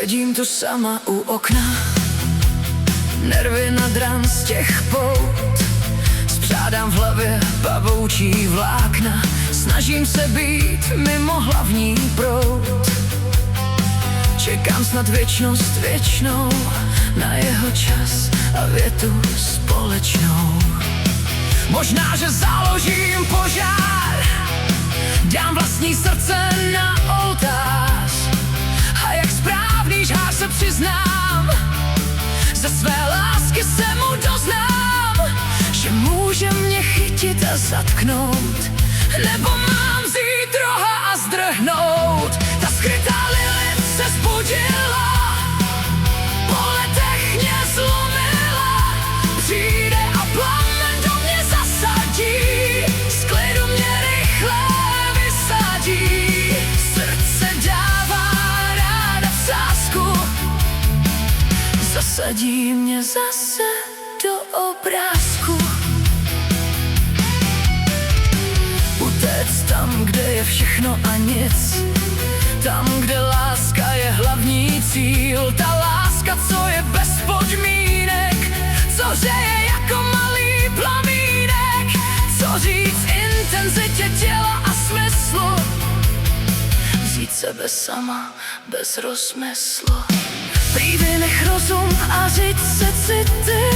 Sedím tu sama u okna, nervy nad ran z těch pout. Spřádám v hlavě pavoučí vlákna, snažím se být mimo hlavní proud. Čekám snad věčnost věčnou na jeho čas a větu společnou. Možná, že založím požár, dám vlastní srdce na oltář a jak správný žhář se přiznám, ze své lásky se mu doznám, že může mě chytit a zatknout, nebo mám vzít roha a zdrhnout. Ta skrytá Lilith se zbudila, po letech mě zlomila, přijde a plamen do mě zasadí, z klidu mě rychle vysadí. Srdce dává ráda v sázku, zasadí mě zase do obrázku. Utéct tam, kde je všechno a nic, tam, kde láska je hlavní cíl. Ta láska, co je bez podmínek, co hřeje jako malý plamínek. Co říct intenzitě těla a smyslu, vzít sebe sama bez rozmyslu. Prý vynech rozum a říct se city,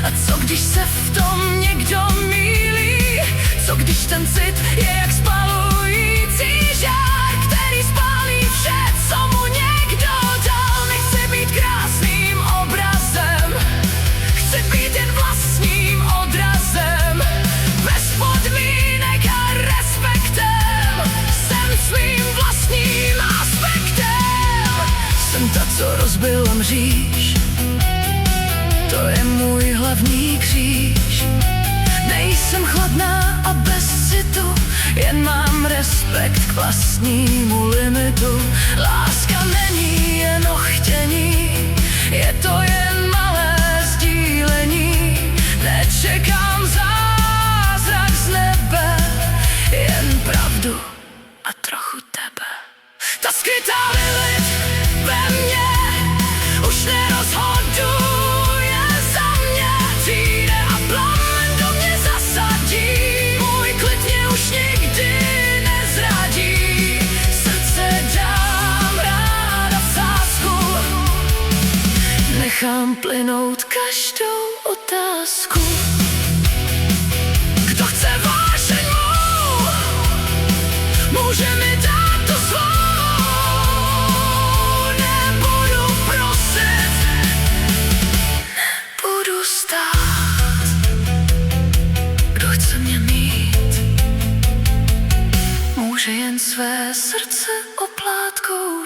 a co když se v tom někdo mýlí? Co když ten cit je jak spalující žár, který spálí vše, co mu někdo dal? Nechci být krásným obrazem, chci být jen vlastním odrazem, bez podmínek a respektem. Jsem svým vlastním aspektem. Jsem ta, co rozbila mříž, to je můj hlavní kříž. Nejsem chladná a bez citu, jen mám respekt k vlastnímu limitu. Láska není jen o chtění, je to jen malé sdílení. Nečekám zázrak z nebe, jen pravdu a trochu tebe. Ta skrytá Lilith ve mně už nerozhoduje za mě, přijde a plamen do mě zasadí, můj klid mě už nikdy nezradí. Srdce dám ráda v sázku, nechám plynout každou otázku. Kdo chce vášeň mou, může mi dát to svou. Nebudu prosit, nebudu stát. Kdo chce mě mít, může jen své srdce oplátkou